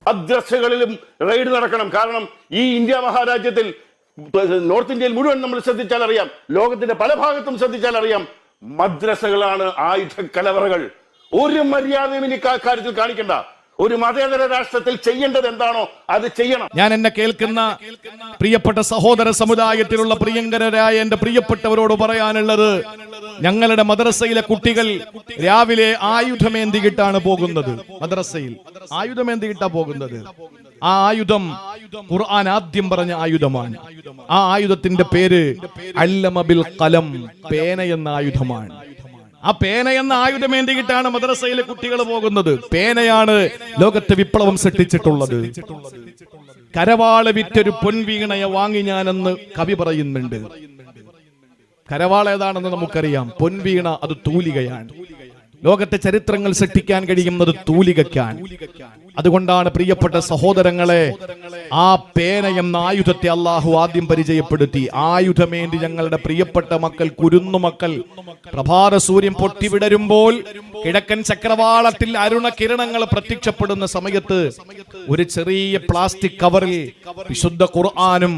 മദ്രസകളിലും raid നടക്കണം. കാരണം ഈ ഇന്ത്യ മഹാരാജ്യത്തിൽ നോർത്ത് ഇന്ത്യയിൽ മുഴുവൻ നമ്മൾ ശ്രദ്ധിച്ചാൽ അറിയാം, ലോകത്തിന്റെ പല ഭാഗത്തും ശ്രദ്ധിച്ചാൽ അറിയാം, മദ്രസകളാണ് ആയുധ കലവറകൾ. ഒരു മര്യാദയും ഇനി കാര്യത്തിൽ കാണിക്കണ്ട. ഒരു മതേതര രാഷ്ട്രത്തിൽ ചെയ്യേണ്ടത് എന്താണോ അത് ചെയ്യണം. ഞാൻ എന്നെ കേൾക്കുന്ന പ്രിയപ്പെട്ട സഹോദര സമുദായത്തിലുള്ള പ്രിയങ്കരായ എന്റെ പ്രിയപ്പെട്ടവരോട് പറയാനുള്ളത്, ഞങ്ങളുടെ മദ്രസയിലെ കുട്ടികൾ രാവിലെ ആയുധമേന്തിയിട്ടാണ് പോകുന്നത്. മദ്രസയിൽ ആയുധമേന്തിയിട്ടാ പോകുന്നത്. ആ ആയുധം ഖുർആൻ ആദ്യം പറഞ്ഞ ആയുധമാണ്. ആ ആയുധത്തിന്റെ പേര് അല്ലമ ബിൽ ഖലം, പേന എന്ന ആയുധമാണ്. ആ പേന എന്ന ആയുധമേന്തിയിട്ടാണ് മദ്രസയിലെ കുട്ടികൾ പോകുന്നത്. പേനയാണ് ലോകത്ത് വിപ്ലവം സൃഷ്ടിച്ചിട്ടുള്ളത്. കരവാള വിറ്റൊരു പൊൻവീണയെ വാങ്ങി ഞാനെന്ന് കവി പറയുന്നുണ്ട്. കരവാള ഏതാണെന്ന് നമുക്കറിയാം, പൊൻവീണ അത് തൂലികയാണ്. ലോകത്തെ ചരിത്രങ്ങൾ സൃഷ്ടിക്കാൻ കഴിയുന്നത് തൂലികയ്ക്കാണ്. അതുകൊണ്ടാണ് പ്രിയപ്പെട്ട സഹോദരങ്ങളെ, ആ പേന എന്ന ആയുധത്തെ അള്ളാഹു ആദ്യം പരിചയപ്പെടുത്തി. ആയുധമേന്തി ഞങ്ങളുടെ പ്രിയപ്പെട്ട മക്കൾ, കുരുന്നു മക്കൾ, പ്രഭാത സൂര്യൻ പൊട്ടിവിടരുമ്പോൾ കിഴക്കൻ ചക്രവാളത്തിൽ അരുണ കിരണങ്ങൾ പ്രത്യക്ഷപ്പെടുന്ന സമയത്ത് ഒരു ചെറിയ പ്ലാസ്റ്റിക് കവറിൽ വിശുദ്ധ ഖുർആനും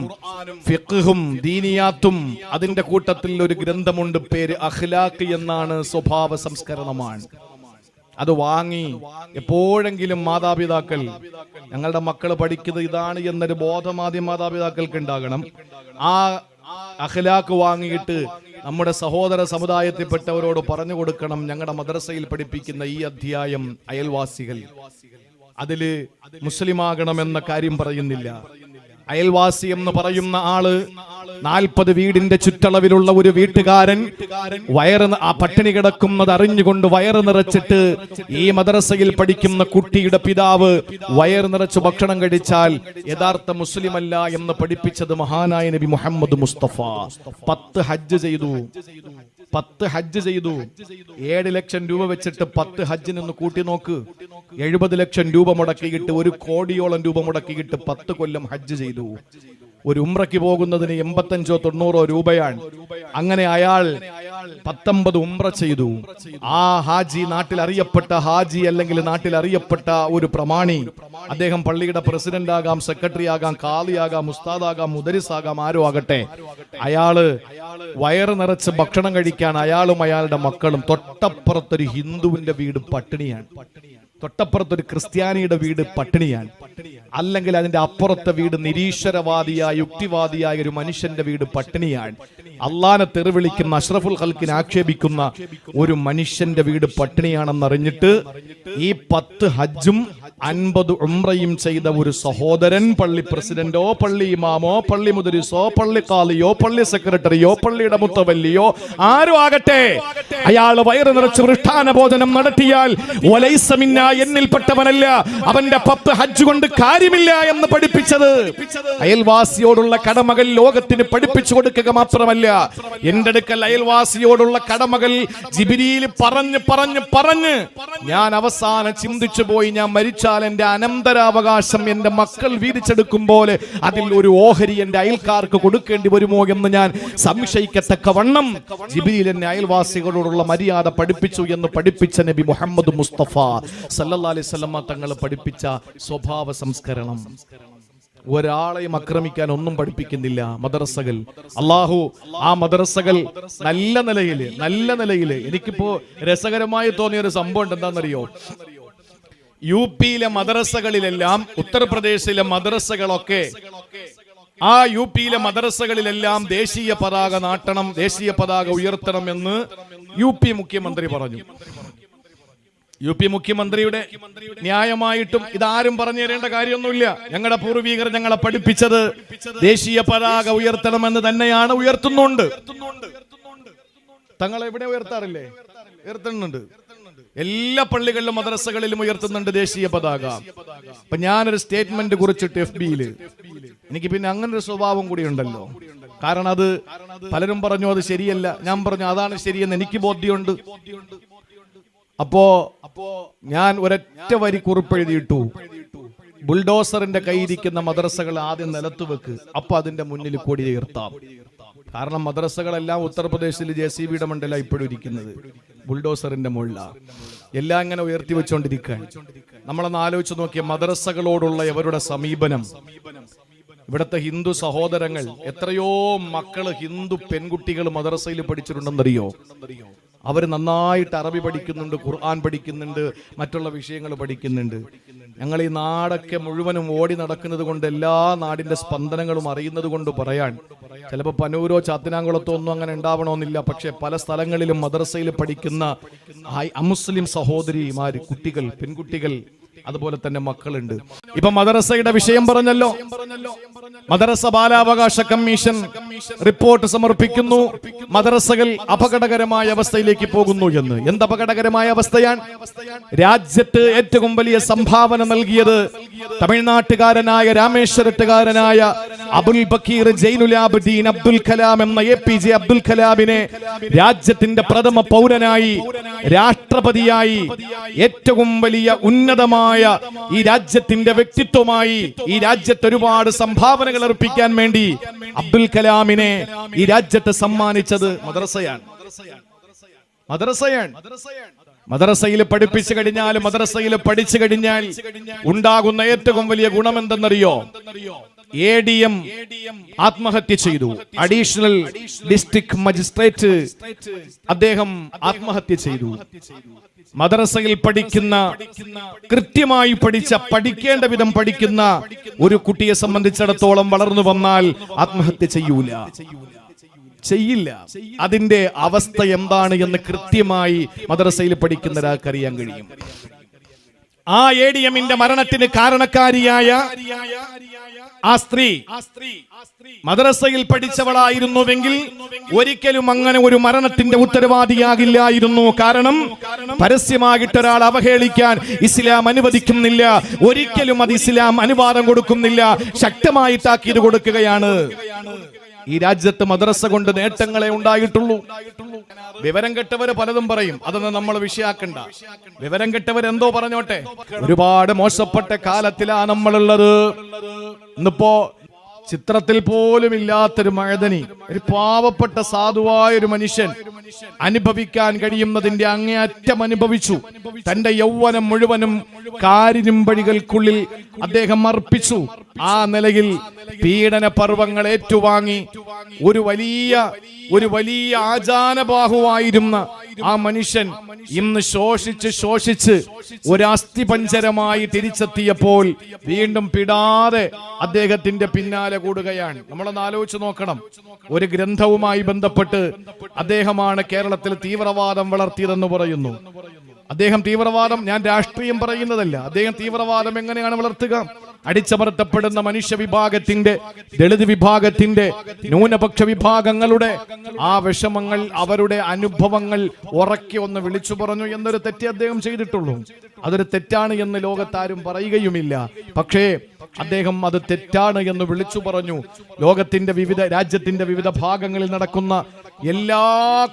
ഫിഖ്ഹും ദീനിയാത്തും, അതിന്റെ കൂട്ടത്തിൽ ഒരു ഗ്രന്ഥമുണ്ട്, പേര് അഖ്ലാഖ് എന്നാണ്, സ്വഭാവ സംസ്കരണമാണ്. അത് വാങ്ങി എപ്പോഴെങ്കിലും മാതാപിതാക്കൾ, ഞങ്ങളുടെ മക്കൾ പഠിക്കുന്നത് ഇതാണ് എന്നൊരു ബോധം ആദ്യം മാതാപിതാക്കൾക്ക് ഉണ്ടാകണം. ആ അഖ്ലാഖ് വാങ്ങിയിട്ട് നമ്മുടെ സഹോദര സമുദായത്തിൽപ്പെട്ടവരോട് പറഞ്ഞു കൊടുക്കണം, ഞങ്ങളുടെ മദ്രസയിൽ പഠിപ്പിക്കുന്ന ഈ അധ്യായം അയൽവാസികൾ, അതില് മുസ്ലിമാകണമെന്ന കാര്യം പറയുന്നില്ല. അയൽവാസി എന്ന് പറയുന്ന ആള് 40 വീടിന്റെ ചുറ്റളവിലുള്ള ഒരു വീട്ടുകാരൻ ആ പട്ടിണി കിടക്കുന്നത് അറിഞ്ഞുകൊണ്ട് വയറ് നിറച്ചിട്ട് ഈ മദ്രസയിൽ പഠിക്കുന്ന കുട്ടിയുടെ പിതാവ് വയറ് നിറച്ച് ഭക്ഷണം കഴിച്ചാൽ യഥാർത്ഥ മുസ്ലിമല്ല എന്ന് പഠിപ്പിച്ചത് മഹാനായ നബി മുഹമ്മദ് മുസ്തഫ. 10 ഹജ്ജ് ചെയ്തു. 7 ലക്ഷം രൂപ വെച്ചിട്ട് 10 ഹജ്ജിനൊന്ന് കൂട്ടി നോക്ക്. 70 ലക്ഷം രൂപ മുടക്കിയിട്ട്, 1 കോടിയോളം രൂപ മുടക്കിയിട്ട് 10 കൊല്ലം ഹജ്ജ് ചെയ്തു. ഒരു ഉംറയ്ക്ക് പോകുന്നതിന് 85-90 രൂപയാണ്. അങ്ങനെ അയാൾ 19 ഉംറ ചെയ്തു. ആ ഹാജി, നാട്ടിൽ അറിയപ്പെട്ട ഹാജി അല്ലെങ്കിൽ നാട്ടിൽ അറിയപ്പെട്ട ഒരു പ്രമാണി, അദ്ദേഹം പള്ളിയുടെ പ്രസിഡന്റ് ആകാം, സെക്രട്ടറി ആകാം, കാളിയാകാം, ഉസ്താദാകാം, മുദരിസാകാം, ആരോ ആകട്ടെ, അയാള് വയറ് നിറച്ച് ഭക്ഷണം കഴിക്കാൻ അയാളും അയാളുടെ മക്കളും, തൊട്ടപ്പുറത്തൊരു ഹിന്ദുവിന്റെ വീട് പട്ടിണിയാണ്, തൊട്ടപ്പുറത്തൊരു ക്രിസ്ത്യാനിയുടെ വീട് പട്ടിണിയാണ്, അല്ലെങ്കിൽ അതിന്റെ അപ്പുറത്തെ വീട് നിരീശ്വരവാദിയായ യുക്തിവാദിയായ ഒരു മനുഷ്യന്റെ വീട് പട്ടിണിയാണ്. അള്ളാനെ തെറിവിളിക്കുന്ന, അഷ്റഫുൽ ഖൽക്കിനെ ആക്ഷേപിക്കുന്ന ഒരു മനുഷ്യന്റെ വീട് പട്ടിണിയാണെന്നറിഞ്ഞിട്ട് ഈ 10 ഹജ്ജും 50 ഉംറയും ചെയ്ത ഒരു സഹോദരൻ, പള്ളി പ്രസിഡന്റോ പള്ളി ഇമാമോ പള്ളി മുദരിസോ പള്ളി കാളിയോ പള്ളി സെക്രട്ടറിയോ പള്ളിയുടെ മുത്തവല്ലിയോ ആരോ ആകട്ടെ, അയാൾ വയറ് നിറച്ച് വൃഷ്ടാന ഭോജനം നടത്തിയാൽ എന്നിൽപ്പെട്ടവനല്ല, അവന്റെ 10 ഹജ്ജ് കൊണ്ട് കാര്യമില്ല എന്ന് പഠിപ്പിച്ചത്. അയൽവാസിയോടുള്ള കടമകൾ ലോകത്തിന് പഠിപ്പിച്ചു കൊടുക്കുക മാത്രമല്ല, എന്റെ അടുക്കൽ അയൽവാസിയോടുള്ള കടമകൾ ജിബ്രീൽ പറഞ്ഞ് ഞാൻ അവസാനം ചിന്തിച്ചു പോയി, ഞാൻ മരിച്ചാൽ എന്റെ അനന്തരാവകാശം എന്റെ മക്കൾ വീതിച്ചെടുക്കുമ്പോൾ അതിൽ ഒരു ഓഹരി എന്റെ അയൽക്കാർക്ക് കൊടുക്കേണ്ടി വരുമോ എന്ന് ഞാൻ സംശയിക്കത്തക്കവണ്ണം ജിബ്രീൽ എന്നെ അയൽവാസികളോടുള്ള മര്യാദ പഠിപ്പിച്ചു എന്ന് പഠിപ്പിച്ച നബി മുഹമ്മദ് മുസ്തഫ സല്ലല്ലാഹു അലൈഹി വസല്ലം തങ്ങൾ പഠിപ്പിച്ച സ്വഭാവ സംസ്കരണം. ഒരാളെയും ആക്രമിക്കാൻ ഒന്നും പഠിപ്പിക്കുന്നില്ല മദ്രസകൾ. അള്ളാഹു ആ മദ്രസകൾ നല്ല നിലയിൽ എനിക്കിപ്പോ രസകരമായി തോന്നിയ ഒരു സംഭവം എന്താണെന്നറിയോ? യുപിയിലെ മദ്രസകളിലെല്ലാം, ഉത്തർപ്രദേശിലെ മദ്രസകളൊക്കെ, ആ യുപിയിലെ മദ്രസകളിലെല്ലാം ദേശീയ പതാക നാട്ടണം, ദേശീയ പതാക ഉയർത്തണം എന്ന് യുപി മുഖ്യമന്ത്രി പറഞ്ഞു. യുപി മുഖ്യമന്ത്രിയുടെ ന്യായമായിട്ടും ഇതാരും പറഞ്ഞു തരേണ്ട കാര്യമൊന്നുമില്ല. ഞങ്ങളുടെ പൂർവികർ ഞങ്ങളെ പഠിപ്പിച്ചത് ദേശീയ പതാക ഉയർത്തണമെന്ന് തന്നെയാണ്, ഉയർത്തുന്നുണ്ട്. തങ്ങൾ എവിടെ ഉയർത്താറില്ലേ? ഉയർത്തുന്നുണ്ട്. എല്ലാ പള്ളികളിലും മദ്രസകളിലും ഉയർത്തുന്നുണ്ട് ദേശീയ പതാക. അപ്പൊ ഞാനൊരു സ്റ്റേറ്റ്മെന്റ് കുറിച്ചിട്ട് FB-യിൽ, എനിക്ക് പിന്നെ അങ്ങനെ ഒരു സ്വഭാവം കൂടി ഉണ്ടല്ലോ. കാരണം അത് പലരും പറഞ്ഞു അത് ശരിയല്ല, ഞാൻ പറഞ്ഞു അതാണ് ശരിയെന്ന് എനിക്ക് ബോധ്യമുണ്ട്. അപ്പോ ഞാൻ ഒരൊറ്റ വരി കുറിപ്പെഴുതിയിട്ടു, ബുൾഡോസറിന്റെ കയ്യിരിക്കുന്ന മദ്രസകൾ ആദ്യം നിലത്ത് വെക്ക്, അപ്പൊ അതിന്റെ മുന്നിൽ കൊടി ഉയർത്താം. കാരണം മദ്രസകളെല്ലാം ഉത്തർപ്രദേശിൽ JCBയുടെ മണ്ടല ഇപ്പോഴും ഇരിക്കുന്നത്, ബുൾഡോസറിന്റെ മുകളിലാണ്. എല്ലാം ഇങ്ങനെ ഉയർത്തി വെച്ചുകൊണ്ടിരിക്കുകയാണ്. നമ്മളൊന്ന് ആലോചിച്ച് നോക്കിയ മദ്രസകളോടുള്ള ഇവരുടെ സമീപനം. ഇവിടുത്തെ ഹിന്ദു സഹോദരങ്ങൾ, എത്രയോ മക്കള് ഹിന്ദു പെൺകുട്ടികൾ മദ്രസയിൽ പഠിച്ചിട്ടുണ്ടെന്നറിയോ? അവർ നന്നായിട്ട് അറബി പഠിക്കുന്നുണ്ട്, ഖുർആൻ പഠിക്കുന്നുണ്ട്, മറ്റുള്ള വിഷയങ്ങൾ പഠിക്കുന്നുണ്ട്. ഞങ്ങൾ ഈ നാടൊക്കെ മുഴുവനും ഓടി നടക്കുന്നത് കൊണ്ട് എല്ലാ നാടിന്റെ സ്പന്ദനങ്ങളും അറിയുന്നത് കൊണ്ട് പറയാൻ, ചിലപ്പോൾ പനൂരോ ചാത്തിനാംകുളത്തോ ഒന്നും അങ്ങനെ ഉണ്ടാവണമെന്നില്ല. പക്ഷെ പല സ്ഥലങ്ങളിലും മദ്രസയിൽ പഠിക്കുന്ന അമുസ്ലിം സഹോദരിമാര്, കുട്ടികൾ, പെൺകുട്ടികൾ, അതുപോലെ തന്നെ മക്കളുണ്ട്. ഇപ്പൊ മദ്രസയുടെ വിഷയം പറഞ്ഞല്ലോ. മദ്രസ ബാലാവകാശ കമ്മീഷൻ റിപ്പോർട്ട് സമർപ്പിക്കുന്നു. മദ്രസകൾ അപകടകരമായ അവസ്ഥയിലേക്ക് പോകുന്നു എന്ന്. എന്ത് അപകടകരമായ അവസ്ഥയാണ്? രാജ്യത്ത് ഏറ്റവും വലിയ സംഭാവന നൽകിയത് തമിഴ്നാട്ടുകാരനായ രാമേശ്വരത്തുകാരനായ അബുൽ ബക്കീർ ജൈനുൽ ആബിദീൻ അബ്ദുൽ കലാം എന്ന APJ അബ്ദുൽ കലാമിനെ രാജ്യത്തിന്റെ പ്രഥമ പൗരനായി, രാഷ്ട്രപതിയായി, ഏറ്റവും വലിയ ഉന്നതമായ ഈ രാജ്യത്തിന്റെ വ്യക്തിത്വമായി, ഈ രാജ്യത്ത് ഒരുപാട് സംഭാവനകൾ അർപ്പിക്കാൻ വേണ്ടി അബ്ദുൽ കലാമിനെ ഈ രാജ്യത്ത് സമ്മാനിച്ചത് മദ്രസയാണ്. മദ്രസയിൽ പഠിപ്പിച്ചു കഴിഞ്ഞാൽ, മദ്രസയിൽ പഠിച്ചു കഴിഞ്ഞാൽ ഉണ്ടാകുന്ന ഏറ്റവും വലിയ ഗുണം എന്തെന്നറിയോ? ADM ആത്മഹത്യ ചെയ്തു. അഡീഷണൽ ഡിസ്ട്രിക്ട് മജിസ്ട്രേറ്റ് അദ്ദേഹം ആത്മഹത്യ ചെയ്തു. മദ്രസയിൽ പഠിക്കുന്ന, കൃത്യമായി പഠിക്കേണ്ട വിധം പഠിക്കുന്ന ഒരു കുട്ടിയെ സംബന്ധിച്ചിടത്തോളം വളർന്നു വന്നാൽ ആത്മഹത്യ ചെയ്യില്ല. അതിന്റെ അവസ്ഥ എന്താണ് എന്ന് കൃത്യമായി മദ്രസയിൽ പഠിക്കുന്ന ഒരാൾക്ക് അറിയാൻ കഴിയും. ആ ADMന്റെ മരണത്തിന് കാരണക്കാരിയായ ആ സ്ത്രീ മദ്രസയിൽ പഠിച്ചവളായിരുന്നുവെങ്കിൽ ഒരിക്കലും അങ്ങനെ ഒരു മരണത്തിന്റെ ഉത്തരവാദിയാകില്ലായിരുന്നു. കാരണം പരസ്യമായിട്ട് ഒരാൾ അവഹേളിക്കാൻ ഇസ്ലാം അനുവദിക്കുന്നില്ല. ഒരിക്കലും അത് ഇസ്ലാം അനുവാദം കൊടുക്കുന്നില്ല. ശക്തമായി താക്കീത് കൊടുക്കുകയാണ്. ഈ രാജ്യത്ത് മദ്രസ കൊണ്ട് നേട്ടങ്ങളെ ഉണ്ടായിട്ടുള്ളൂ. വിവരം കെട്ടവര് പലതും പറയും, അതൊന്നും നമ്മൾ വിഷയാക്കണ്ട. വിവരം കെട്ടവരെന്തോ പറഞ്ഞോട്ടെ. ഒരുപാട് മോശപ്പെട്ട കാലത്തിലാണ് നമ്മളുള്ളത്. ഇന്നിപ്പോ ചിത്രത്തിൽ പോലും ഇല്ലാത്തൊരു മഴതനി, ഒരു പാവപ്പെട്ട സാധുവായ ഒരു മനുഷ്യൻ അനുഭവിക്കാൻ കഴിയുന്നതിന്റെ അങ്ങേയറ്റം അനുഭവിച്ചു. തന്റെ യൗവനം മുഴുവനും കാരിരുമ്പഴികൾക്കുള്ളിൽ അദ്ദേഹം അർപ്പിച്ചു. ആ നിലയിൽ പീഡന പർവ്വങ്ങൾ ഏറ്റുവാങ്ങി ഒരു വലിയ ആചാനബാഹുവായിരുന്ന ആ മനുഷ്യൻ ഇന്ന് ശോഷിച്ച് ഒരു അസ്ഥിപഞ്ചരമായി തിരിച്ചെത്തിയപ്പോൾ വീണ്ടും പിടാതെ അദ്ദേഹത്തിന്റെ പിന്നാലെ കൂടുകയാണ്. നമ്മളൊന്ന് ആലോചിച്ച് നോക്കണം. ഒരു ഗ്രന്ഥവുമായി ബന്ധപ്പെട്ട് അദ്ദേഹമാണ് കേരളത്തിൽ തീവ്രവാദം വളർത്തിയതെന്ന് പറയുന്നു. അദ്ദേഹം തീവ്രവാദം, ഞാൻ രാഷ്ട്രീയം പറയുന്നതല്ല, അദ്ദേഹം തീവ്രവാദം എങ്ങനെയാണ് വളർത്തുക? അടിച്ചമർത്തപ്പെടുന്ന മനുഷ്യ വിഭാഗത്തിന്റെ, ദളിത് വിഭാഗത്തിന്റെ, ന്യൂനപക്ഷ വിഭാഗങ്ങളുടെ ആ വിഷമങ്ങൾ, അവരുടെ അനുഭവങ്ങൾ ഉറക്കെ ഒന്ന് വിളിച്ചു പറഞ്ഞു എന്നൊരു തെറ്റേ അദ്ദേഹം ചെയ്തിട്ടുള്ളൂ. അതൊരു തെറ്റാണ് എന്ന് ലോകത്താരും പറയുകയുമില്ല. പക്ഷേ അദ്ദേഹം അത് തെറ്റാണ് എന്ന് വിളിച്ചു പറഞ്ഞു. ലോകത്തിന്റെ രാജ്യത്തിന്റെ വിവിധ ഭാഗങ്ങളിൽ നടക്കുന്ന എല്ലാ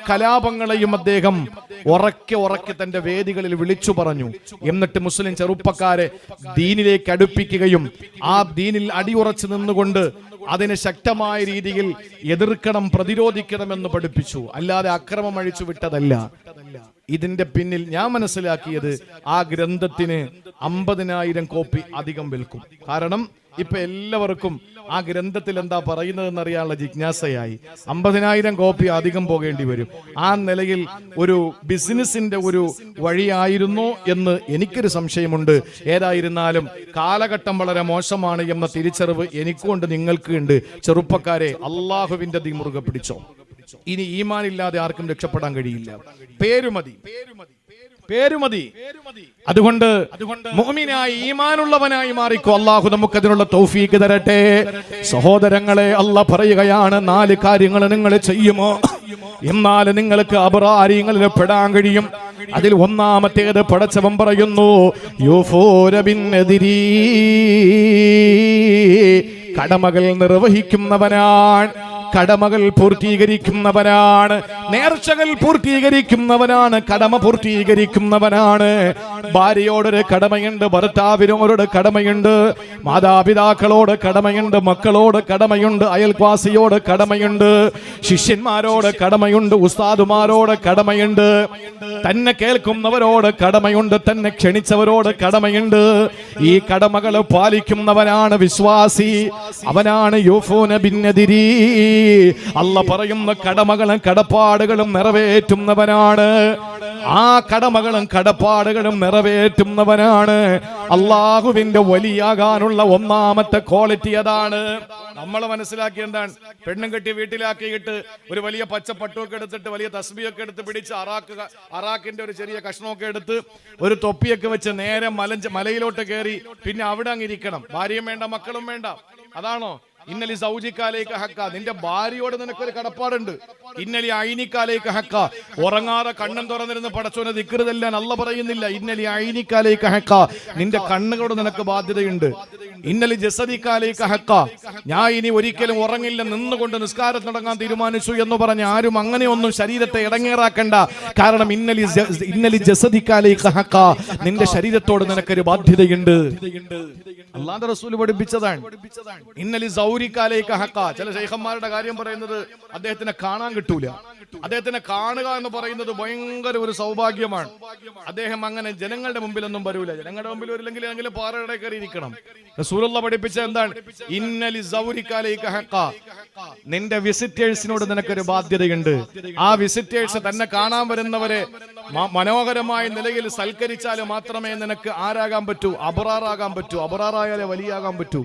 കലാപങ്ങളെയും അദ്ദേഹം ഉറക്കെ തന്റെ വേദികളിൽ വിളിച്ചു പറഞ്ഞു. എന്നിട്ട് മുസ്ലിം ചെറുപ്പക്കാരെ ദീനിലേക്ക് അടുപ്പിക്കുകയും ആ ദീനിൽ അടിയുറച്ചു നിന്നുകൊണ്ട് അതിനെ ശക്തമായ രീതിയിൽ എതിർക്കണം, പ്രതിരോധിക്കണമെന്ന് പഠിപ്പിച്ചു. അല്ലാതെ അക്രമം അഴിച്ചു വിട്ടതല്ല. ഇതിന്റെ പിന്നിൽ ഞാൻ മനസ്സിലാക്കിയത് ആ ഗ്രന്ഥത്തിന് 50,000 കോപ്പി അധികം വിൽക്കും. കാരണം ഇപ്പൊ എല്ലാവർക്കും ആ ഗ്രന്ഥത്തിൽ എന്താ പറയുന്നതെന്ന് അറിയാനുള്ള ജിജ്ഞാസയായി. 50,000 കോപ്പി അധികം പോകേണ്ടി വരും. ആ നിലയിൽ ഒരു ബിസിനസിന്റെ ഒരു വഴിയായിരുന്നു എന്ന് എനിക്കൊരു സംശയമുണ്ട്. ഏതായിരുന്നാലും കാലഘട്ടം വളരെ മോശമാണ് എന്ന തിരിച്ചറിവ് എനിക്കുണ്ട്, നിങ്ങൾക്ക് ഉണ്ട്. ചെറുപ്പക്കാരെ, അള്ളാഹുവിന്റെ ദീൻ മുറുകെ പിടിച്ചോ. ഇനി ഈമാൻ ഇല്ലാതെ ആർക്കും രക്ഷപ്പെടാൻ കഴിയില്ല. പേരുമതി. അതുകൊണ്ട് മുഅ്മിനായി, ഈമാനുള്ളവനായി മാറിക്കോ. അല്ലാഹു നമുക്ക് അതിനുള്ള തൗഫീഖ് തരട്ടെ. സഹോദരങ്ങളെ, അല്ലാഹ് പറയുകയാണ്, 4 കാര്യങ്ങൾ നിങ്ങൾ ചെയ്യുമോ എന്നാൽ നിങ്ങൾക്ക് അബ്റാരിങ്ങളിൽ പെടാൻ കഴിയും. അതിൽ ഒന്നാമത്തേത് പടച്ചവൻ പറയുന്നു, യൂഫൂന ബിന്നദിരി, കടമകൾ നിർവഹിക്കുന്നവനാണ്. കടമകൾ പൂർത്തീകരിക്കുന്നവനാണ്, നേർച്ചകൾ പൂർത്തീകരിക്കുന്നവനാണ്, കടമ പൂർത്തീകരിക്കുന്നവനാണ്. ഭാര്യയോടൊരു കടമയുണ്ട്, ഭർത്താവിനോട് കടമയുണ്ട്, മാതാപിതാക്കളോട് കടമയുണ്ട്, മക്കളോട് കടമയുണ്ട്, അയൽവാസിയോട് കടമയുണ്ട്, ശിഷ്യന്മാരോട് കടമയുണ്ട്, ഉസ്താദുമാരോട് കടമയുണ്ട്, തന്നെ കേൾക്കുന്നവരോട് കടമയുണ്ട്, തന്നെ ക്ഷണിച്ചവരോട് കടമയുണ്ട്. ഈ കടമകൾ പാലിക്കുന്നവനാണ് വിശ്വാസി, അവനാണ് യൂഫൂന ബിന്നദിരി. അല്ല പറയുന്ന കടമകളും കടപ്പാടുകളും നിറവേറ്റുന്നവനാണ്. ആ കടമകളും കടപ്പാടുകളും നിറവേറ്റുന്നവനാണ്. അള്ളാഹുവിന്റെ വലിയാകാനുള്ള ഒന്നാമത്തെ ക്വാളിറ്റി അതാണ്. നമ്മൾ മനസ്സിലാക്കിയെന്താണ്? പെണ്ണും കെട്ടി വീട്ടിലാക്കിയിട്ട് ഒരു വലിയ പച്ച പട്ടുമൊക്കെ എടുത്തിട്ട് വലിയ തസ്ബിയൊക്കെ എടുത്ത് പിടിച്ച് അറാക്കിന്റെ ഒരു ചെറിയ കഷ്ണമൊക്കെ എടുത്ത് ഒരു തൊപ്പിയൊക്കെ വെച്ച് നേരെ മലയിലോട്ട് കയറി പിന്നെ അവിടെ അങ്ങ് ഇരിക്കണം. ഭാര്യയും വേണ്ട, മക്കളും വേണ്ട. അതാണോ? ഇന്നലി സൗജിക്കാലേക്ക് ഹക്ക, നിന്റെ ഭാര്യയോട് നിനക്കൊരു കടപ്പാടുണ്ട്. ഇന്നലി ഐനിക്കാലേക്ക് ഹക്ക, ഉറങ്ങാതെ കണ്ണും തുറന്നിരുന്ന് പടച്ചോനെ ദിക്റുതെല്ലാൻ അല്ല പറയുന്നില്ല. ഇന്നലി ഐനിക്കാലേക്ക് ഹക്ക, നിന്റെ കണ്ണുകളോട് നിനക്ക് ബാധ്യതയുണ്ട്. ഇന്നലി ജസദിക്കാലേക്ക് ഹക്ക, ഞാൻ ഇനി ഒരിക്കലും ഉറങ്ങില്ല, നിന്നുകൊണ്ട് നിസ്കാരം തുടങ്ങാൻ തീരുമാനിച്ചു എന്ന് പറഞ്ഞ് ആരും അങ്ങനെയൊന്നും ശരീരത്തെ ഇടങ്ങേറാക്കണ്ട. കാരണം ഇന്നലി ജസദിക്കാലേക്ക് ഹക്ക, നിന്റെ ശരീരത്തോട് നിനക്കൊരു ബാധ്യതയുണ്ട്. അല്ലാഹുവിന്റെ റസൂൽ പഠിപ്പിച്ചതാണ്. ഇന്നലി സൗരിക്കാലേക്ക് ഹക്ക. ചില ശൈഖന്മാരുടെ കാര്യം പറയുന്നത് അദ്ദേഹത്തിനെ കാണാൻ കിട്ടൂല. അദ്ദേഹത്തിനെ കാണുക എന്ന് പറയുന്നത് ഭയങ്കര ഒരു സൗഭാഗ്യമാണ്. അദ്ദേഹം അങ്ങനെ ജനങ്ങളുടെ മുമ്പിലൊന്നും വരൂല. ജനങ്ങളുടെ മുമ്പിൽ വരില്ലെങ്കിൽ പാറയുടെ കയറി ഇരിക്കണം. റസൂലുള്ള പഠിപ്പിച്ച എന്താണ്? ഇന്നലി സൗരിക്കാലേക്ക് ഹക്ക, നിന്റെ വിസിറ്റേഴ്സിനോട് നിനക്കൊരു ബാധ്യതയുണ്ട്. ആ വിസിറ്റേഴ്സ് തന്നെ കാണാൻ വരുന്നവരെ മനോഹരമായ നിലയിൽ സൽക്കരിച്ചാൽ മാത്രമേ നിനക്ക് ആരാകാൻ പറ്റൂ? അബ്റാറാകാൻ പറ്റൂ. അബ്റാറായാലേ വലിയാകാൻ പറ്റൂ.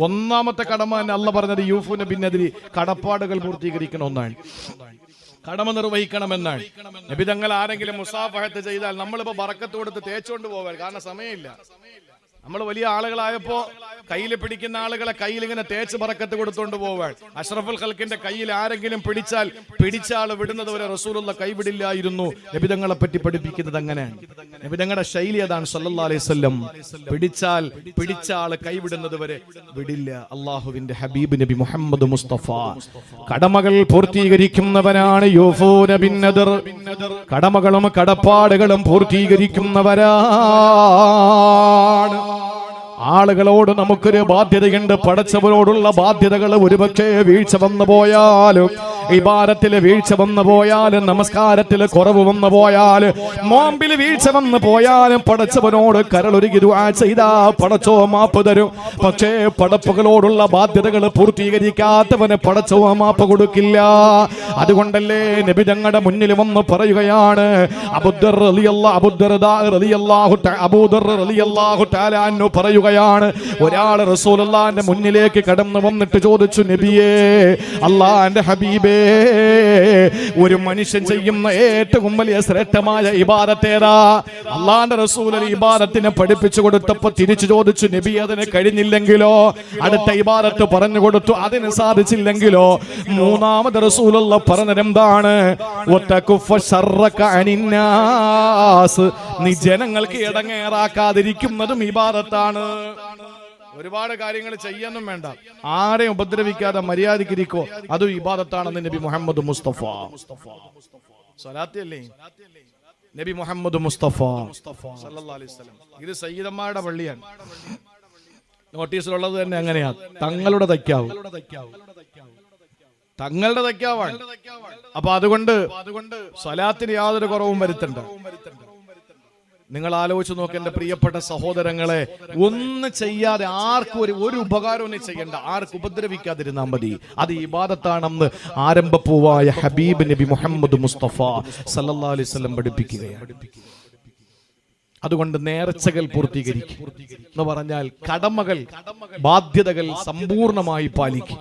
ഒന്നാമത്തെ കടമ തന്നെ അല്ല പറഞ്ഞത് യൂഫൂന ബിന്നദിരി, കടപ്പാടുകൾ പൂർത്തീകരിക്കണം ഒന്നാണ്, കടമ നിർവഹിക്കണമെന്നാണ്. നബി തങ്ങൾ ആരെങ്കിലും മുസാഫഹത്ത് ചെയ്താൽ നമ്മളിപ്പോ ബറക്കത്ത് കൊടുത്ത് തേച്ചുകൊണ്ട് പോകാൻ, കാരണം സമയമില്ല. നമ്മൾ വലിയ ആളുകളായപ്പോ കയ്യിൽ പിടിക്കുന്ന ആളുകളെ കയ്യിൽ ഇങ്ങനെ തേച്ച് ബറക്കത്ത് കൊടുത്തോണ്ട് പോവാൻ. അഷ്റഫുൽ ഖൽക്കിന്റെ കയ്യിൽ ആരെങ്കിലും പിടിച്ച ആൾ വിടുന്നത് വരെ റസൂലുള്ള കൈവിടില്ലായിരുന്നു. നബിതങ്ങളെ പറ്റി പഠിപ്പിക്കുന്നത് അങ്ങനെയാണ്. നബിതങ്ങളുടെ ശൈലി അതാണ് സല്ലല്ലാഹു അലൈഹി വസല്ലം. പിടിച്ച ആള് കൈവിടുന്നത് വരെ വിടില്ല. അള്ളാഹുവിന്റെ ഹബീബ് നബി മുഹമ്മദ് മുസ്തഫ കടമകൾ പൂർത്തീകരിക്കുന്നവനാണ്. യൂഫൂന ബിന്നദർ, കടമകളും കടപ്പാടുകളും പൂർത്തീകരിക്കുന്നവരാണ്. ആളുകളോട് നമുക്കൊരു ബാധ്യതയുണ്ട്. പടച്ചവരോടുള്ള ബാധ്യതകൾ ഒരുപക്ഷെ വീഴ്ച വന്നു പോയാലും, ഇബാദത്തിൽ വീഴ്ച വന്നു പോയാലും, നമസ്കാരത്തിൽ കുറവ് വന്നു പോയാലും, നോമ്പിൽ വീഴ്ച വന്നു പോയാലും പടച്ചവനോട് കരളൊരുകി ദുആ ചെയ്താ പടച്ചോ മാപ്പ് തരും. പക്ഷേ പടപ്പുകളോടുള്ള ബാധ്യതകൾ പൂർത്തീകരിക്കാത്തവന് പടച്ചോ മാപ്പ് കൊടുക്കില്ല. അതുകൊണ്ടല്ലേ നബി തങ്ങളുടെ മുന്നിൽ വന്ന് പറയുകയാണ്, അബൂദർ റളിയല്ലാഹു തആല അൻഹു പറയുകയാണ്, ഒരാൾ റസൂലുള്ളാഹിന്റെ മുന്നിലേക്ക് കടന്നു വന്നിട്ട് ചോദിച്ചു, നബിയേ, അല്ലാഹുവിന്റെ ഹബീബേ, ഒരു മനുഷ്യൻ ചെയ്യുന്ന ഏറ്റവും വലിയ ശ്രേഷ്ഠമായ ഇബാദത്ത് ഏതാ? അല്ലാഹുവിന്റെ റസൂൽ ഇബാദത്തിനെ പഠിപ്പിച്ചു കൊടുത്തപ്പോൾ തിരിച്ചു ചോദിച്ചു, നബി അതിന് കഴിഞ്ഞില്ലെങ്കിലോ? അടുത്ത ഇബാദത്ത് പറഞ്ഞു കൊടുത്തു. അതിന് സാധിച്ചില്ലെങ്കിലോ? മൂന്നാമത് റസൂലുള്ള പറഞ്ഞതെന്താണ്? നീ ജനങ്ങൾക്ക് ഇടങ്ങേറാക്കാതിരിക്കുന്നതും ഇബാദത്താണ്. ഒരുപാട് കാര്യങ്ങൾ ചെയ്യാനും വേണ്ട, ആരെയും ഉപദ്രവിക്കാതെ മര്യാദക്കിരിക്കോ, അതും ഇബാദത്താണെന്ന് നബി മുഹമ്മദ് മുസ്തഫ. സ്വലാത്തല്ലേ നബി മുഹമ്മദ് മുസ്തഫ സല്ലല്ലാഹു അലൈഹി വസല്ലം. ഇത് സയ്യിദന്മാരുടെ പള്ളിയാണ്. നോട്ടീസിലുള്ളത് തന്നെ അങ്ങനെയാ, തങ്ങളുടെ തയ്ക്കാവും, തങ്ങളുടെ തയ്ക്കാവാണ്. അപ്പൊ അതുകൊണ്ട് സ്വലാത്തിന് യാതൊരു കുറവും വരുത്തണ്ട. നിങ്ങൾ ആലോചിച്ച് നോക്ക് എന്റെ പ്രിയപ്പെട്ട സഹോദരങ്ങളെ, ഒന്നും ചെയ്യാതെ ആർക്കും ഒരു ഉപകാരവും ചെയ്യണ്ട, ആർക്കും ഉപദ്രവിക്കാതിരുന്നാൽ മതി. അത് ഇബാദത്താണെന്ന് ആരംഭപ്പൂവായ ഹബീബ് നബി മുഹമ്മദ് മുസ്തഫ സല്ലല്ലാഹു അലൈഹി വസല്ലം പഠിപ്പിക്കുകയാണ്. അതുകൊണ്ട് നേർച്ചകൾ പൂർത്തീകരിക്കും എന്ന് പറഞ്ഞാൽ കടമകൾ, ബാധ്യതകൾ സമ്പൂർണമായി പാലിക്കും.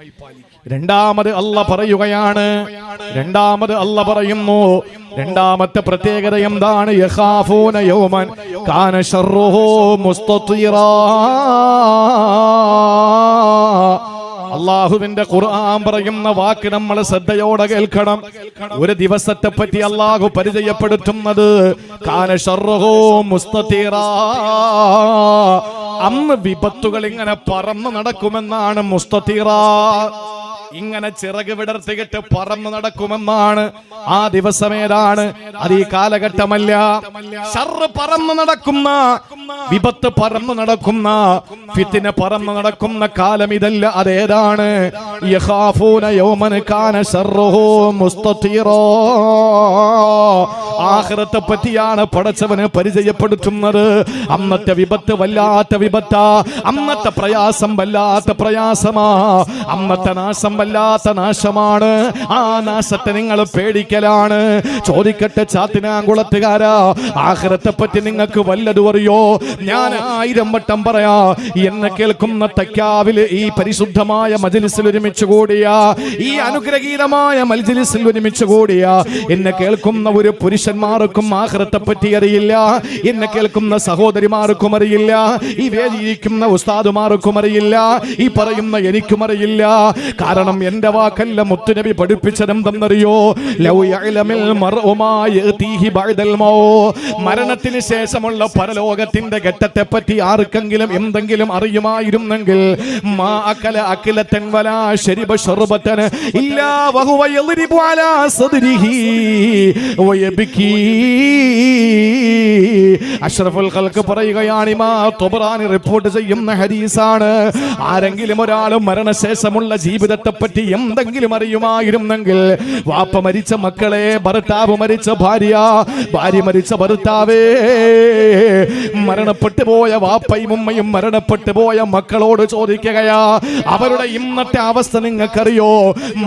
രണ്ടാമത് അല്ല പറയുന്നു, രണ്ടാമത്തെ പ്രത്യേകത എന്താണ്? യഖാഫൂന യൗമൻ കാന ശർറുഹു മുസ്തതിറാ. അള്ളാഹുവിന്റെ ഖുർആൻ പറയുന്ന വാക്ക് നമ്മൾ ശ്രദ്ധയോടെ കേൾക്കണം. ഒരു ദിവസത്തെ പറ്റി അള്ളാഹു പരിചയപ്പെടുത്തുന്നത് കാന ശർറുഹു മുസ്തതിറാ. അന്ന് വിപത്തുകൾ ഇങ്ങനെ പറന്നു നടക്കുമെന്നാണ്. മുസ്തതിറാ ഇങ്ങനെ ചിറക് വിടർത്തിയിട്ട് പറന്നു നടക്കുമെന്നാണ്. ആ ദിവസം ഏതാണ്? അത് ഈ കാലഘട്ടമല്ല. ശർറ് പറന്നു നടക്കുന്ന, വിപത്ത് പറന്നു നടക്കുന്ന, ഫിത്ന പറന്നു നടക്കുന്ന കാലം ഇതല്ല. അതേതാണ്? യഖാഫൂന യൗമൻ കാന ശർറുഹു മുസ്തതീറാ. ആഖിറത്തെ പറ്റിയാണ് പടച്ചവനെ പരിചയപ്പെടുത്തുന്നത്. അന്നത്തെ വിപത്ത് വല്ലാത്ത വിപത്താ, അന്നത്തെ പ്രയാസം വല്ലാത്ത പ്രയാസമാ, അന്നത്തെ നാശം വല്ലാത്ത നാശമാണ്. ആ നാശത്തെ നിങ്ങൾ പേടിക്കലാണ്. ചോദിക്കട്ടെ ചാത്തിനാങ്കുളത്തുകാരാ, ആഖിറത്തെ പറ്റി നിങ്ങൾക്ക് വല്ലതും അറിയോ? ഞാൻ 1000 വട്ടം പറയാ. എന്നെ കേൾക്കുന്ന തക്കാവിൽ ഈ പരിശുദ്ധമായ മജ്‌ലിസിൽ ഒരുമിച്ച് കൂടിയ, ഈ അനുഗ്രഹീതമായ മജ്‌ലിസിൽ ഒരുമിച്ച് കൂടിയ എന്നെ കേൾക്കുന്ന ഒരു പുരുഷന്മാർക്കും ആഖിറത്തെ പറ്റി അറിയില്ല. എന്നെ കേൾക്കുന്ന സഹോദരിമാർക്കും അറിയില്ല. ഈ വേദിയിരിക്കുന്ന ഉസ്താദുമാർക്കും അറിയില്ല. ഈ പറയുന്ന എനിക്കും അറിയില്ല. കാരണം എന്റെ വാക്കല്ല, മുത്തുനബി പഠിപ്പിച്ചതെന്തെന്നറിയോ? ലൗ യഅലമിൽ മർഉ മാ യഅതീഹി ബഅദൽ മൗത്ത്. മരണത്തിന് ശേഷമുള്ള പരലോകത്തിന്റെ ഘട്ടത്തെ പറ്റി ആർക്കെങ്കിലും എന്തെങ്കിലും അറിയുമായിരുന്നെങ്കിൽ മാ അകല അഖിലതൻ വലാ ശരിബ ശർബതൻ ഇല്ലാ വഹുവ യദ്രിബു അലാ സദ്രിഹി വയബ്കി. അഷ്റഫുൽ ഖൽഖ് പറയുകയാണ്, ഇമാ ത്വബറാനി റിപ്പോർട്ട് ചെയ്യുന്ന ഹദീസാണ്. ആരെങ്കിലും ഒരാൾ മരണശേഷമുള്ള ജീവിതത്തെ പറ്റി എന്തെങ്കിലും അറിയുമായിരുന്നെങ്കിൽ, വാപ്പ മരിച്ച മക്കളെ, ഭർത്താവ് മരിച്ച ഭാര്യ, ഭാര്യ മരിച്ച ഭർത്താവേ, മരണപ്പെട്ടു പോയ വാപ്പയും ഉമ്മയും മരണപ്പെട്ടു പോയ മക്കളോട് ചോദിക്കുകയാ, അവരുടെ ഇന്നത്തെ അവസ്ഥ നിങ്ങൾക്കറിയോ?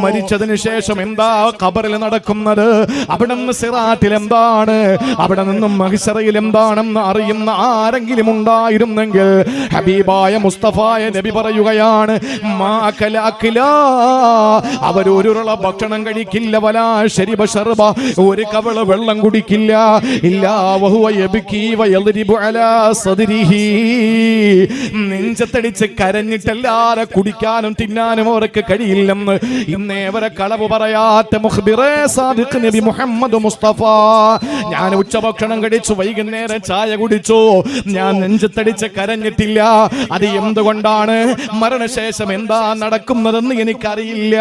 മരിച്ചതിന് ശേഷം എന്താ ഖബറിൽ നടക്കുന്നത്? അവിടെ നിന്ന് സിറാത്തിൽ എന്താണ്? അവിടെ നിന്നും മഹ്ശറയിൽ എന്താണെന്ന് അറിയുന്ന ആരെങ്കിലും ഉണ്ടായിരുന്നെങ്കിൽ, ഹബീബായ മുസ്തഫായ നബി പറയുകയാണ്, അവരൊരുള ഭക്ഷണം കഴിക്കില്ല, വലാ ശരിബ ശർബ, ഒരു കവള് വെള്ളം കുടിക്കില്ല, ഇല്ലാ വഹുവ യബ്കി വയദ്രിബു അലാ സദ്രിഹി. നെഞ്ചത്തടിച്ച് കരഞ്ഞിട്ടല്ലാതെ കുടിക്കാനും തിന്നാനും അവർക്ക് കഴിയില്ലെന്ന് ഇന്നേ വരെ കളവ് പറയാത്ത മുഖ്ബിറേ സാദിഖ് നബി മുഹമ്മദ് മുസ്തഫ. ഞാൻ ഉച്ചഭക്ഷണം കഴിച്ചു, വൈകുന്നേരം ചായ കുടിച്ചു, ഞാൻ നെഞ്ചത്തടിച്ച് കരഞ്ഞിട്ടില്ല. അത് എന്തുകൊണ്ടാണ്? മരണശേഷം എന്താ നടക്കുന്നതെന്ന് എനിക്കറിയില്ല.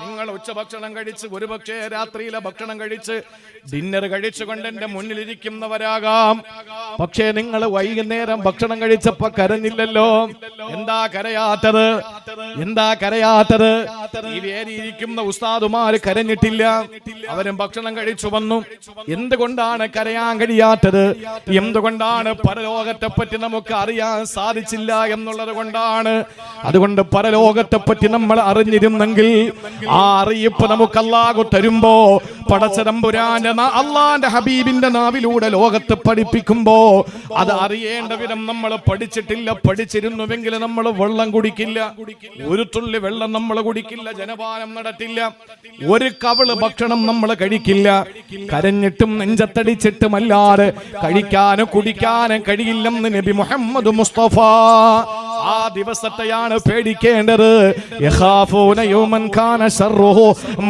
നിങ്ങൾ ഉച്ചഭക്ഷണം കഴിച്ച്, ഒരുപക്ഷെ രാത്രിയിലെ ഭക്ഷണം കഴിച്ച്, ഡിന്നർ കഴിച്ചുകൊണ്ട് എന്റെ മുന്നിലിരിക്കുന്നവരാകാം. പക്ഷേ നിങ്ങൾ വൈകുന്നേരം ഭക്ഷണം കഴിച്ചപ്പോ കരഞ്ഞില്ലല്ലോ. എന്താ കരയാത്തത്? എന്താ കരയാത്തത്? ഈ വേദിയിരിക്കുന്ന ഉസ്താദുമാര് കരഞ്ഞിട്ടില്ല. അവരും ഭക്ഷണം കഴിച്ചു വന്നു. എന്തുകൊണ്ടാണ് കരയാൻ കഴിയാത്തത്? എന്തുകൊണ്ടാണ്? പരലോകത്തെ പറ്റി നമുക്ക് അറിയാൻ സാധിച്ചില്ല എന്നുള്ളത് കൊണ്ടാണ്. അതുകൊണ്ട് പരലോകത്തെ പറ്റി നമ്മൾ അറിഞ്ഞിരുന്നെങ്കിൽ, ആ അറിയിപ്പ് നമുക്ക് അല്ലാഹു തരുമ്പോ, പടച്ചതമ്പുരാന്റെ അള്ളാന്റെ ഹബീബിന്റെ നാവിലൂടെ ലോകത്ത് പഠിപ്പിക്കുമ്പോ, അത് അറിയേണ്ട വിധം നമ്മൾ പഠിച്ചിട്ടില്ല. പഠിച്ചിരുന്നുവെങ്കിൽ നമ്മൾ വെള്ളം കുടിക്കില്ല, ഒരു തുള്ളി വെള്ളം നമ്മൾ കുടിക്കില്ല, ജനപാനം നടത്തില്ല, ഒരു കവള് ഭക്ഷണം നമ്മൾ കഴിക്കില്ല. കരഞ്ഞിട്ടും നെഞ്ചത്തടിച്ചിട്ടുമല്ലാതെ കഴിക്കാനും കുടിക്കാനും കഴിയില്ലെന്ന് നബി മുഹമ്മദ് മുസ്തഫ. ആ ദിവസത്തെയാണ് പേടിക്കേണ്ടത്. യഖാഫൂന യൗമൻ കാന ശർറുഹു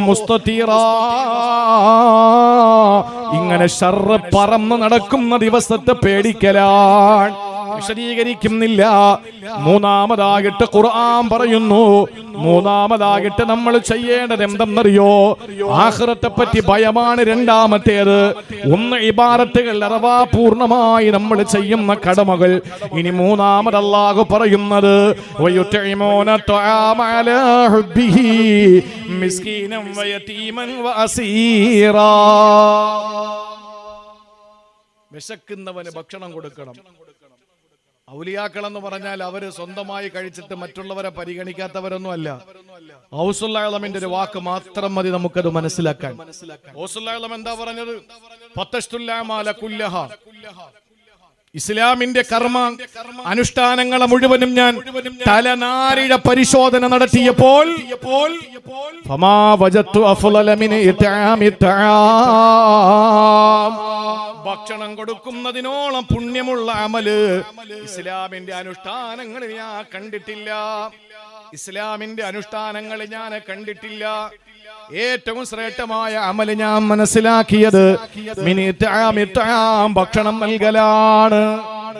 മുസ്തതീറാ. ഇങ്ങനെ ശർറ് പറന്ന് നടക്കുന്ന ദിവസത്തെ പേടിക്കലാണ്. വിശദീകരിക്കുന്നില്ല. മൂന്നാമതായിട്ട് ഖുർആൻ പറയുന്നു, മൂന്നാമതായിട്ട് നമ്മൾ ചെയ്യേണ്ടത് എന്തെന്നറിയോ? ആഖിറത്തെ പറ്റി ഭയമാണ് രണ്ടാമത്തേത്. ഒന്ന് ഇബാദത്തുകൾ, അഥവാ പൂർണ്ണമായി നമ്മൾ ചെയ്യുന്ന കടമകൾ. ഇനി മൂന്നാമത് അല്ലാഹു പറയുന്നത്, വയുത്ഇമൂന തുആമ അലാ ഹുബ്ബിഹി മിസ്കീനൻ വയതീമൻ വഅസീറാ. വിശക്കുന്നവന് ഭക്ഷണം കൊടുക്കണം. ഔലിയാക്കൾ എന്ന് പറഞ്ഞാൽ അവര് സ്വന്തമായി കഴിച്ചിട്ട് മറ്റുള്ളവരെ പരിഗണിക്കാത്തവരൊന്നും അല്ല. ഔസുൽ അഅ്ലമിന്റെ ഒരു വാക്ക് മാത്രം മതി നമുക്കത് മനസ്സിലാക്കാൻ. ഔസുൽ അഅ്ലം എന്താ പറഞ്ഞത്? ഫതഷ്തുൽ അമാല കുല്ലഹ. ഇസ്ലാമിന്റെ കർമ്മ അനുഷ്ഠാനങ്ങളെ മുഴുവനും ഞാൻ തലനാരിഴ പരിശോധന നടത്തിയപ്പോൾ ഫമാ വജത്തു അഫ്ളല മിൻ ഇത്ആമി തആം. ഭക്ഷണം കൊടുക്കുന്നതിനോളം പുണ്യമുള്ള അമല് ഇസ്ലാമിന്റെ അനുഷ്ഠാനങ്ങളിൽ ഞാൻ കണ്ടിട്ടില്ല. ഇസ്ലാമിന്റെ അനുഷ്ഠാനങ്ങൾ ഞാൻ കണ്ടിട്ടില്ല. ഏറ്റവും ശ്രേഷ്ഠമായ അമല് ഞാൻ മനസ്സിലാക്കിയത് ഭക്ഷണം നൽകലാണ്.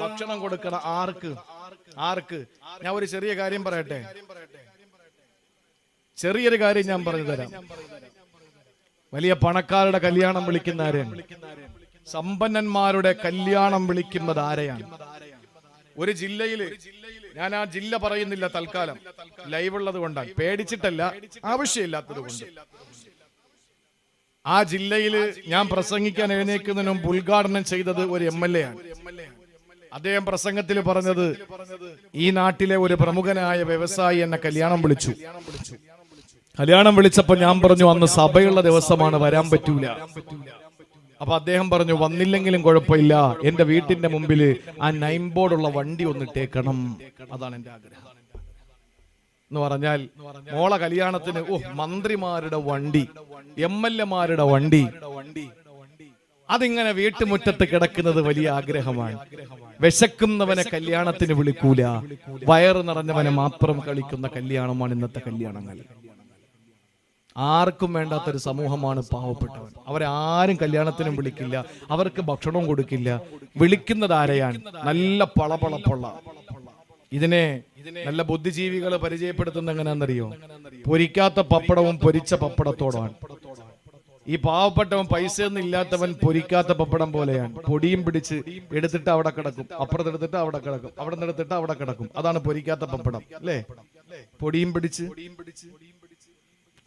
ഭക്ഷണം കൊടുക്കണം. ആർക്ക്? ആർക്ക്? ഞാൻ ഒരു ചെറിയ കാര്യം പറയട്ടെ. ചെറിയൊരു കാര്യം ഞാൻ പറഞ്ഞു തരാം. വലിയ പണക്കാരുടെ കല്യാണം വിളിക്കുന്ന ആരെയാണ്? സമ്പന്നന്മാരുടെ കല്യാണം വിളിക്കുന്നത് ആരെയാണ്? ഒരു ജില്ലയില്, ഞാൻ ആ ജില്ല പറയുന്നില്ല തൽക്കാലം, ലൈവ് ഉള്ളത് കൊണ്ടാണ്, പേടിച്ചിട്ടല്ല, ആവശ്യമില്ലാത്തത് കൊണ്ട്. ആ ജില്ലയില് ഞാൻ പ്രസംഗിക്കാൻ എഴുന്നേൽക്കുന്നതിന് മുമ്പ് ഉദ്ഘാടനം ചെയ്തത് ഒരു MLA ആണ്. അദ്ദേഹം പ്രസംഗത്തിൽ പറഞ്ഞത്, ഈ നാട്ടിലെ ഒരു പ്രമുഖനായ വ്യവസായി എന്നെ കല്യാണം വിളിച്ചു. കല്യാണം വിളിച്ചപ്പോ ഞാൻ പറഞ്ഞു, അന്ന് സഭയുള്ള ദിവസമാണ്, വരാൻ പറ്റൂല. അപ്പൊ അദ്ദേഹം പറഞ്ഞു, വന്നില്ലെങ്കിലും കുഴപ്പമില്ല, എന്റെ വീട്ടിന്റെ മുമ്പില് ആ നൈം ബോർഡുള്ള വണ്ടി ഒന്നിട്ടേക്കണം, അതാണ് എന്റെ ആഗ്രഹം എന്ന് പറഞ്ഞാൽ, മോളെ കല്യാണത്തിന് മന്ത്രിമാരുടെ വണ്ടി, MLA-മാരുടെ വണ്ടി, അതിങ്ങനെ വീട്ടുമുറ്റത്ത് കിടക്കുന്നത് വലിയ ആഗ്രഹമാണ്. വിശക്കുന്നവനെ കല്യാണത്തിന് വിളിക്കൂല, വയറ് നിറഞ്ഞവനെ മാത്രം കളിക്കുന്ന കല്യാണമാണ് ഇന്നത്തെ കല്യാണങ്ങൾ. ആർക്കും വേണ്ടാത്തൊരു സമൂഹമാണ് പാവപ്പെട്ടവൻ. അവരാരും കല്യാണത്തിനും വിളിക്കില്ല, അവർക്ക് ഭക്ഷണവും കൊടുക്കില്ല. വിളിക്കുന്നത് ആരെയാണ്? നല്ല പളപളപ്പുള്ള. ഇതിനെ നല്ല ബുദ്ധിജീവികൾ പരിചയപ്പെടുത്തുന്ന എങ്ങനെയാണെന്നറിയോ? പൊരിക്കാത്ത പപ്പടവും പൊരിച്ച പപ്പടത്തോടാണ്. ഈ പാവപ്പെട്ടവൻ പൈസയൊന്നും ഇല്ലാത്തവൻ പൊരിക്കാത്ത പപ്പടം പോലെയാണ്. പൊടിയും പിടിച്ച് എടുത്തിട്ട് അവിടെ കിടക്കും, അപ്പുറത്തെടുത്തിട്ട് അവിടെ കിടക്കും, അവിടെ നിന്ന് എടുത്തിട്ട് അവിടെ കിടക്കും. അതാണ് പൊരിക്കാത്ത പപ്പടം, അല്ലേ? പൊടിയും പിടിച്ച്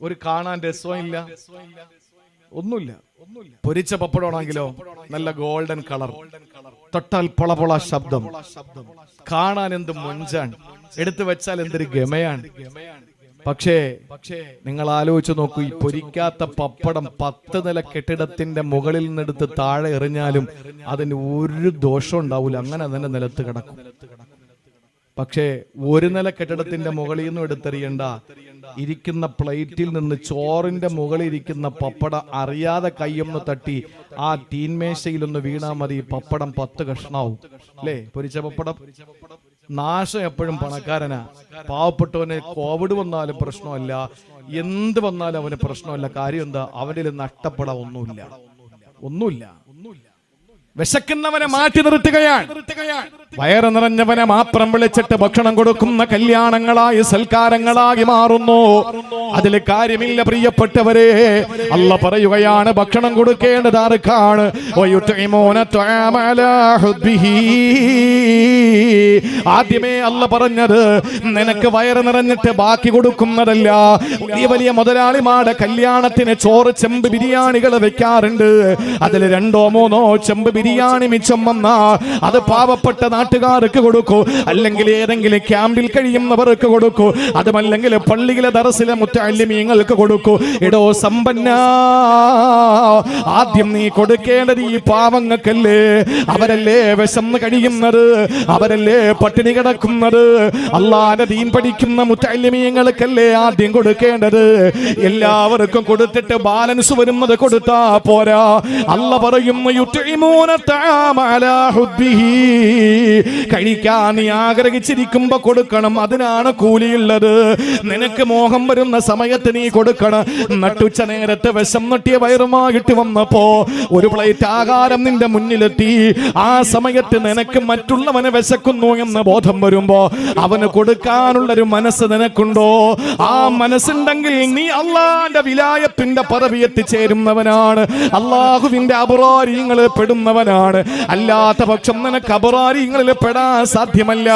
ഒരു കാണാൻ രസവും ഇല്ല, ഒന്നുമില്ല. പൊരിച്ച പപ്പടമാണെങ്കിലോ നല്ല ഗോൾഡൻ കളർ, തൊട്ടാൽ പൊളപൊള ശബ്ദം, കാണാൻ എന്ത് മൊഞ്ചാണ്, എടുത്തു വെച്ചാൽ എന്തൊരു ഗമയാണ്. പക്ഷേ നിങ്ങൾ ആലോചിച്ച് നോക്കൂ, ഈ പൊരിക്കാത്ത പപ്പടം 10 നില കെട്ടിടത്തിന്റെ മുകളിൽ നിന്നെടുത്ത് താഴെ എറിഞ്ഞാലും അതിന് ഒരു ദോഷം ഉണ്ടാവില്ല, അങ്ങനെ തന്നെ നിലത്ത് കിടക്കും. പക്ഷേ ഒരു നില കെട്ടിടത്തിന്റെ മുകളിൽ നിന്നും എടുത്തെറിയണ്ട, ഇരിക്കുന്ന പ്ലേറ്റിൽ നിന്ന് ചോറിന്റെ മുകളിൽ ഇരിക്കുന്ന പപ്പടം അറിയാതെ കയ്യൊന്ന് തട്ടി ആ തീൻമേശയിലൊന്ന് വീണാ മതി, പപ്പടം 10 കഷ്ണാവും, അല്ലേ? പൊരിച്ച പപ്പടം. നാശം എപ്പോഴും പണക്കാരനാ. പാവപ്പെട്ടവന് കോവിഡ് വന്നാലും പ്രശ്നമല്ല, എന്ത് വന്നാലും അവന് പ്രശ്നമല്ല. കാര്യം എന്താ? അവനിൽ നഷ്ടപ്പെടാൻ ഒന്നുമില്ല. വിശക്കുന്നവനെ മാറ്റി നിർത്തുകയാണ്, വയറ് നിറഞ്ഞവനെ മാത്രം വിളിച്ചിട്ട് ഭക്ഷണം കൊടുക്കുന്ന കല്യാണങ്ങളായി സൽക്കാരങ്ങളായി മാറുന്നു. അതിൽ കാര്യമില്ല പ്രിയപ്പെട്ടവരെ. അല്ല പറയുകയാണ്, ഭക്ഷണം കൊടുക്കേണ്ടത് ആർക്കാണ്? ആദ്യമേ അല്ല പറഞ്ഞത് നിനക്ക് വയറ് നിറഞ്ഞിട്ട് ബാക്കി കൊടുക്കുന്നതല്ല. വലിയ വലിയ മുതലാളിമാരുടെ കല്യാണത്തിന് ചോറ് ചെമ്പ് ബിരിയാണികൾ വെക്കാറുണ്ട്. അതിൽ 2 or 3 ചെമ്പ് ബിരിയാണി മിച്ചം വന്നാ അത് പാവപ്പെട്ട നാട്ടുകാർക്ക് കൊടുക്കൂ, അല്ലെങ്കിൽ ഏതെങ്കിലും ക്യാമ്പിൽ കഴിയുന്നവർക്ക് കൊടുക്കൂ, അതുമല്ലെങ്കിൽ പള്ളിയിലെ ദർസിലെ മുത്തഅല്ലിമീങ്ങൾക്ക് കൊടുക്കൂ. എടോ സമ്പന്ന, ആദ്യം നീ കൊടുക്കേണ്ടത് ഈ പാവങ്ങൾക്കല്ലേ. അവരല്ലേ വിശന്ന് കഴിയുന്നത്, അവരല്ലേ പട്ടിണി കിടക്കുന്നത്. അല്ലാഹുവിന്റെ ദീൻ പഠിക്കുന്ന മുത്തഅല്ലിമീങ്ങൾക്കല്ലേ ആദ്യം കൊടുക്കേണ്ടത്. എല്ലാവർക്കും കൊടുത്തിട്ട് ബാലൻസ് വരുന്നത് കൊടുത്താ പോരാ. അല്ല പറയുന്നു, യുത്ഇമൂന തആമ അലാ ഹുബ്ബിഹി, കഴിക്കാൻ നീ ആഗ്രഹിച്ചിരിക്കുമ്പോ കൊടുക്കണം, അതിനാണ് കൂലിയുള്ളത്. നിനക്ക് മോഹം വരുന്ന സമയത്ത് നീ കൊടുക്കണം. നട്ടുച്ച നേരത്ത് വിശം നട്ടിയ വയറുമായിട്ട് വന്നപ്പോ ഒരു പ്ലേറ്റ് ആഹാരം നിന്റെ മുന്നിലെത്തി. ആ സമയത്ത് നിനക്ക് മറ്റുള്ളവന് വിശക്കുന്നു എന്ന് ബോധം വരുമ്പോ അവന് കൊടുക്കാനുള്ളൊരു മനസ്സ് നിനക്കുണ്ടോ? ആ മനസ്സുണ്ടെങ്കിൽ നീ അള്ളാന്റെ വിലായത്തിന്റെ പദവി എത്തിച്ചേരുന്നവനാണ്, അള്ളാഹുവിന്റെ അബ്റാരിങ്ങളിൽ പെടുന്നവനാണ്. അല്ലാത്ത പക്ഷം നിനക്ക് അബ്റാരിങ്ങളിൽ പെടാൻ സാധ്യമല്ല.